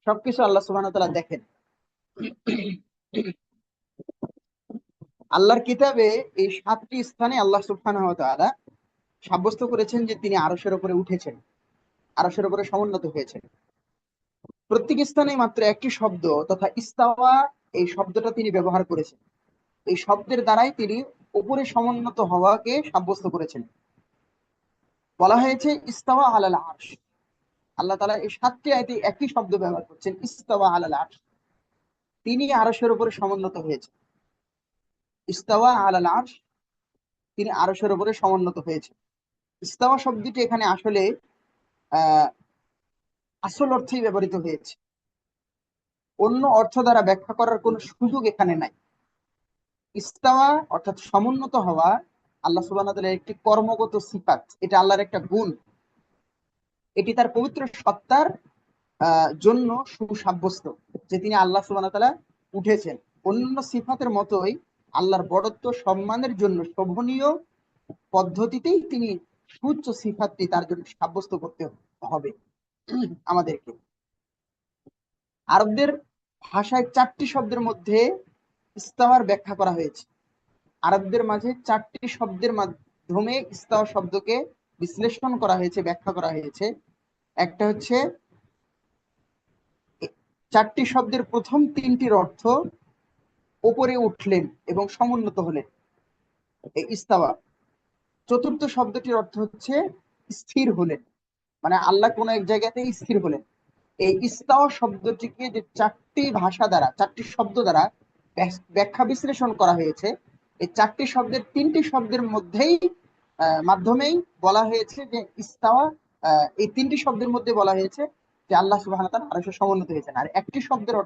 সবকিছু আল্লাহ সুবহানাহু ওয়া তাআলা দেখেন। আল্লাহর কিতাবে এই 7টি স্থানে আল্লাহ সুবহানাহু ওয়া তাআলা সাব্যস্ত করেছেন যে তিনি আরশের উপরে উঠেছেন, আরশের উপরে সমুন্নত হয়েছেন। প্রত্যেক স্থানে মাত্র একটি শব্দ তথা ইস্তাওয়া, এই শব্দটা তিনি ব্যবহার করেছেন। এই শব্দের দ্বারাই তিনি উপরে সমুন্নত হওয়াকে সাব্যস্ত করেছেন। বলা হয়েছে ইস্তাওয়া আলাল আরশ। আল্লাহ তাআলা এই 7টি আয়াতে একই শব্দ ব্যবহার করছেন, ইস্তাওয়া আলাল আরশ। তিনি আরশের উপরে সমুন্নত হয়েছেন। ইস্তাওয়া আলাল আরশ, তিনি আরশের উপরে সমুন্নত হয়েছেন। ইস্তাওয়া শব্দটি এখানে আসলে আহ আসল অর্থেই ব্যবহৃত হয়েছে, অন্য অর্থ দ্বারা ব্যাখ্যা করার কোনো সুযোগ এখানে নাই। ইস্তাওয়া অর্থাৎ সমুন্নত হওয়া আল্লাহ সুবহানাহু ওয়া তাআলার একটি কর্মগত সিফাত, এটা আল্লাহর একটা গুণ, এটি তার পবিত্র সত্তার জন্য সুসাব্যস্ত যে তিনি আল্লাহ সুবহানাহু ওয়া তাআলা উঠেছেন। অন্যান্য সিফাতের মতোই আল্লাহর বড়ত্ব সম্মানের জন্য শোভনীয় পদ্ধতিতেই তিনি সুউচ্চ সিফাতটি তার জন্য সাব্যস্ত করতে হবে আমাদেরকে। আরবদের ভাষায় 4টি শব্দের মধ্যে ইস্তাওয়ার ব্যাখ্যা করা হয়েছে। আরবদের মাঝে 4টি শব্দের মাধ্যমে ইস্তাওয়া শব্দকে বিশ্লেষণ করা হয়েছে, ব্যাখ্যা করা হয়েছে। একটা হচ্ছে 4টি শব্দের প্রথম 3টির অর্থ উপরে উঠলেন এবং সমুন্নত হলেন, এই ইস্তাওয়া। চতুর্থ শব্দটির অর্থ হচ্ছে স্থির হলেন, মানে আল্লাহ কোন এক জায়গাতে স্থির হলেন। এই ইস্তাওয়া শব্দটিকে যে 4টি ভাষা দ্বারা, 4টি শব্দ দ্বারা ব্যাখ্যা বিশ্লেষণ করা হয়েছে, এই 4টি শব্দের 3টি শব্দের মধ্যেই মাধ্যমেই বলা হয়েছে যে ইস্তাওয়া, এই 3টি শব্দের মধ্যে বলা হয়েছে যে আল্লাহ সুবহানাহু ওয়া তাআলা আরশে সমুন্নত হয়েছেন। আর একটি শব্দের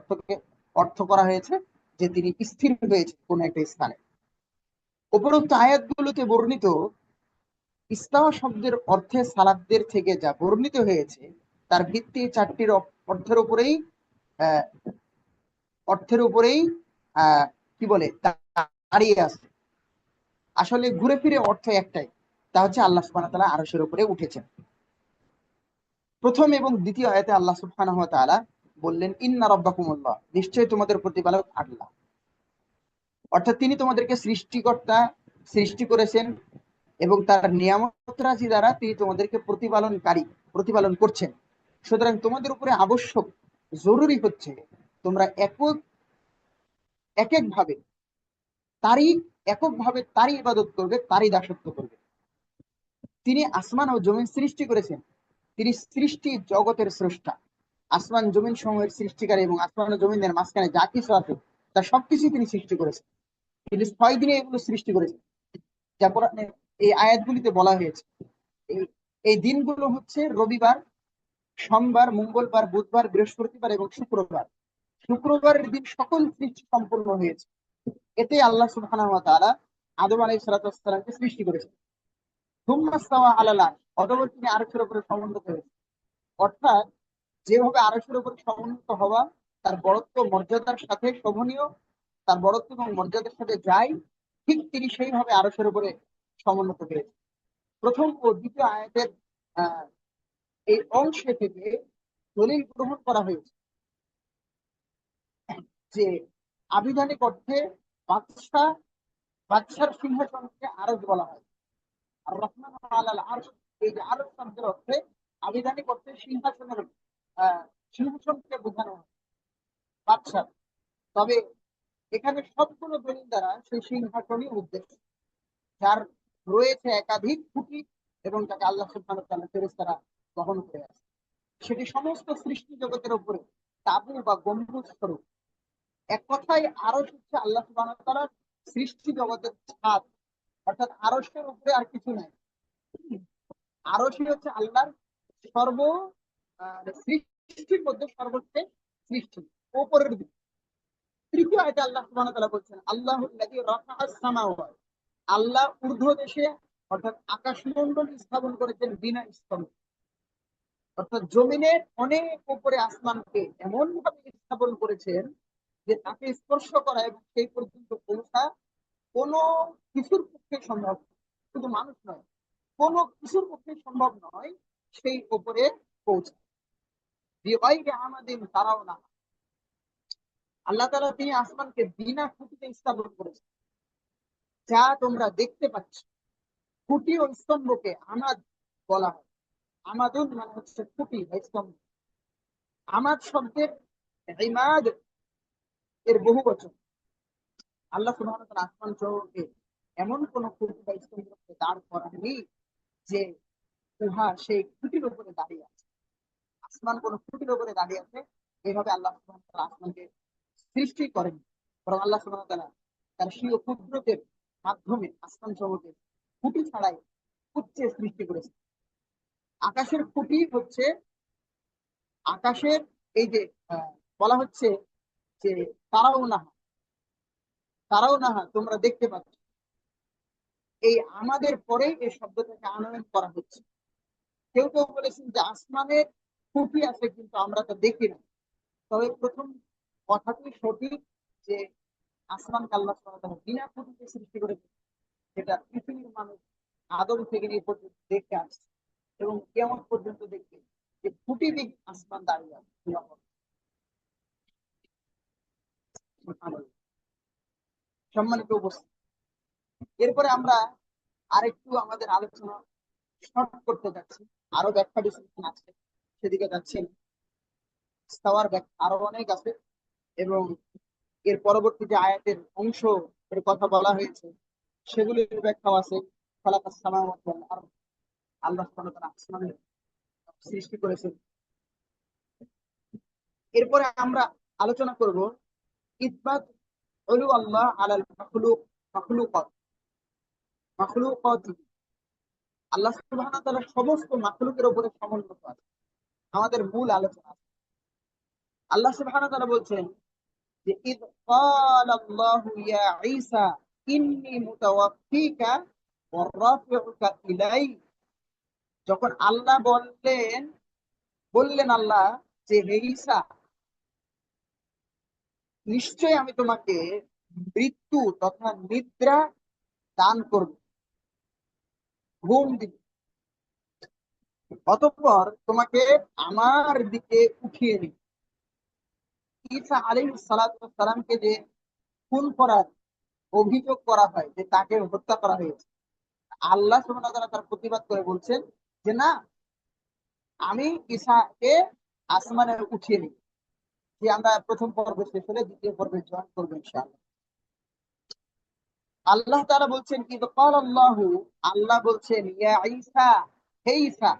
অর্থ করা হয়েছে যে তিনি স্থির হয়েছেন কোন একটা স্থানে। উপরোক্ত আয়াতগুলোতে বর্ণিত ইস্তাওয়া শব্দের অর্থে সালাফদের থেকে যা বর্ণিত হয়েছে তার ভিত্তি 4টির অর্থের উপরেই আহ, অর্থের উপরেই কি বলে দাঁড়িয়ে আছে। আসলে ঘুরে ফিরে অর্থ একটাই, তা হচ্ছে আল্লাহ সুবহানাহু ওয়া তাআলা আরশের উপরে উঠেছেন। প্রথম এবং দ্বিতীয় আয়াতে আল্লাহ সুবহানাহু ওয়া তাআলা বললেন ইন্না রাব্বাকুমুল্লাহ, নিশ্চয়ই তোমাদের প্রতিপালক আল্লাহ। অর্থাৎ তিনি তোমাদেরকে সৃষ্টিকর্তা, সৃষ্টি করেছেন এবং তার নিয়ামত রাজি দ্বারা তিনি তোমাদেরকে প্রতিপালন করছেন। সুতরাং তোমাদের উপরে আবশ্যক, জরুরি হচ্ছে তোমরা এককভাবে তারই তারই ইবাদত করবে, তারই দাসত্ব করবে। তিনি আসমান ও জমিন সৃষ্টি করেছেন, তিনি সৃষ্টি জগতের স্রষ্টা। আসমান জমিন সমূহের সৃষ্টিকারী এবং আসমান ও জমিনের মাঝখানে যা কিছু আছে তার সবকিছু তিনি সৃষ্টি করেছেন। তিনি 6 দিনে এগুলো সৃষ্টি করেছেন, যা কোরআনে এই আয়াতগুলিতে বলা হয়েছে। এই দিনগুলো হচ্ছে রবিবার, সোমবার, মঙ্গলবার, বুধবার, বৃহস্পতিবার এবং শুক্রবার। শুক্রবারের দিন সকল সৃষ্টি সম্পূর্ণ হয়েছে। এতে আল্লাহ সুবহানাহু ওয়া তাআলা আদম আলাইহিস সালামকে সৃষ্টি করেছেন। সুম্মা ইস্তাওয়া আলাল আরশ, অতঃপর তিনি আরশের উপরে সমুন্নত হয়েছেন। অর্থাৎ যেভাবে আরশের উপরে সমুন্নত হওয়া তার বড়ত্ব মর্যাদার সাথে শোভনীয়, তার বড়ত্ব এবং মর্যাদার সাথে যায়, ঠিক তিনি সেইভাবে আরশের উপরে সমুন্নত হয়েছেন। প্রথম ও দ্বিতীয় আয়াতের আহ এই অংশে থেকে দলিল গ্রহণ করা হয়েছে যে আবিধানিক অর্থে বাদশাহ, বাদশার সিংহাসনকে আরশ বলা হয়। আর রহমান আলাল আরশ, এই যে আরশ শব্দের অর্থে আবিধানিক অর্থে সিংহাসনকে বোঝানো হয়, বাদশাহ। তবে এখানে সবগুলো দলিল দ্বারা সেই সিংহাসনই উদ্দেশ্য, যার রয়েছে একাধিক খুঁটি এবং তাকে আল্লাহ সুবহানাহু ওয়া তাআলা ফেরেশতারা বহন করে আছে। সেটি সমস্ত সৃষ্টি জগতের উপরে তাবু বা গম্বুজ স্বরূপ। এক কথায় আরশ হচ্ছে আল্লাহ সুবহানাহু ওয়া তাআলার সৃষ্টি জগতের ছাদ, অর্থাৎ আরশের উপরে আর কিছু নাই। আরশই হচ্ছে আল্লাহর সর্ব সৃষ্টির মধ্যে সর্বোচ্চ সৃষ্টি, উপরের দিকে। তৃতীয় আয়াতে আল্লাহ সুবহানাহু ওয়া তাআলা বলছেন আল্লাহুল্লাযী রাফা'আস সামাওয়াত, আল্লাহ ঊর্ধ্ব দেশে অর্থাৎ আকাশমণ্ডল স্থাপন করেছেন বিনা স্তম্ভে। অর্থাৎ জমিনের অনেক উপরে আসমানকে এমন ভাবে স্থাপন করেছেন যে তাকে স্পর্শ করা এবং সেই পর্যন্ত পৌঁছা কোনো কিছুর পক্ষে সম্ভব নয়। শুধু মানুষ নয়, কোনো কিছুর পক্ষে সম্ভব নয় সেই উপরে পৌঁছা। বিগাইরি আমাদিন তারাও না, আল্লাহ তাআলা তিনি আসমানকে বিনা খুঁটিতে স্থাপন করেছেন, যা তোমরা দেখতে পাচ্ছ। খুঁটি ও স্তম্ভকে আমাদ বলা হয়। আমাদুন মানে হচ্ছে খুঁটি বা স্তম্ভ। আমাদ শব্দের ইমাদ এর বহু বচন। আল্লাহ সুবহানাহু ওয়া তাআলা আসমান জগতে এমন কোন খুঁটি বা স্তম্ভকে দাঁড় করাননি যে উহা সেই খুঁটির উপরে দাঁড়িয়ে আছে। আসমান কোন খুঁটির উপরে দাঁড়িয়ে আছে এইভাবে আল্লাহ সুবহানাহু ওয়া তাআলা আসমানকে সৃষ্টি করেন, বরং আল্লাহ সুবহানাহু ওয়া তাআলা তার স্বীয় কুদরতের মাধ্যমে আসমান জগতে খুঁটি ছাড়াই উচ্চে সৃষ্টি করেছে। আকাশের খুঁটি হচ্ছে আকাশের এই যে বলা হচ্ছে যে তারাও না, তারাও না তোমরা দেখতে পাচ্ছ। এই আমাদের পরে এই শব্দটাকে আনয়ন করা হচ্ছে। কেউ কেউ বলেছেন যে আসমানের খুঁটি আছে কিন্তু আমরা তো দেখি না। তবে প্রথম কথাটি সঠিক যে আসমানকে আল্লাহ সুবহানাহু ওয়া তাআলা বিনা খুঁটিতে সৃষ্টি করেছে, যেটা পৃথিবীর মানুষ আদম থেকে নিয়ে পর্যন্ত দেখে আসছে এবং কিয়ামত পর্যন্ত দেখবে যে খুঁটি দিক আসমান দাঁড়িয়ে আছে। সম্মানিত উপস্থিতি, এরপরে আমরা আরেকটু আমাদের আলোচনা শর্ট করতে যাচ্ছি। আরো ব্যাখ্যা বিশ্লেষণ আছে, সেদিকে যাচ্ছি। ইস্তাওয়ার ব্যাখ্যা আরো অনেক আছে এবং এর পরবর্তী যে আয়াতের অংশ এর কথা বলা হয়েছে সেগুলির ব্যাখ্যাও আছে। খালাকাস সামাওয়াতি ওয়াল আরদ, আল্লাহ সুবহানাহু ওয়া তাআলা আসমানের সৃষ্টি করেছেন। এরপরে আমরা আলোচনা করব ইসবাত উলু আল্লাহ আলাল মাখলুক, মাখলুকাত, মাখলুকাত। আল্লাহ সুবহানাহু ওয়া তাআলা সমস্ত মাখলুকের উপরে সমুন্নত আছে, আমাদের মূল আলোচনা। আল্লাহ সুবহানাহু ওয়া তাআলা বলছেন যে ইদ ক্বালাল্লাহু ইয়া ঈসা ইন্নী মুতাওয়াফফিকা ওয়া রাফিউকা ইলাই। যখন আল্লাহ বললেন আল্লাহ যে হে ঈসা, নিশ্চয় আমি তোমাকে মৃত্যু তথা নিদ্রা দান করব, ঘুম দিব, অতঃপর তোমাকে আমার দিকে উঠিয়ে নিব। ঈসা আলাইহিস সালাতু ওয়াস সালামকে যে খুন করার অভিযোগ করা হয়, যে তাকে হত্যা করা হয়েছে, আল্লাহ সুবহানাহু ওয়া তাআলা তার প্রতিবাদ করে বলছেন যে না, আমি ঈসাকে আসমানে উঠিয়ে নিব। যে আমরা প্রথম পর্ব শেষ হলে দ্বিতীয় পর্বে জয়েন করবো ইনশাআল্লাহ। আল্লাহ তাআলা বলছেন কি ক্বালাল্লাহু, আল্লাহ বলছেন ইয়া ঈসা, হে ঈসা,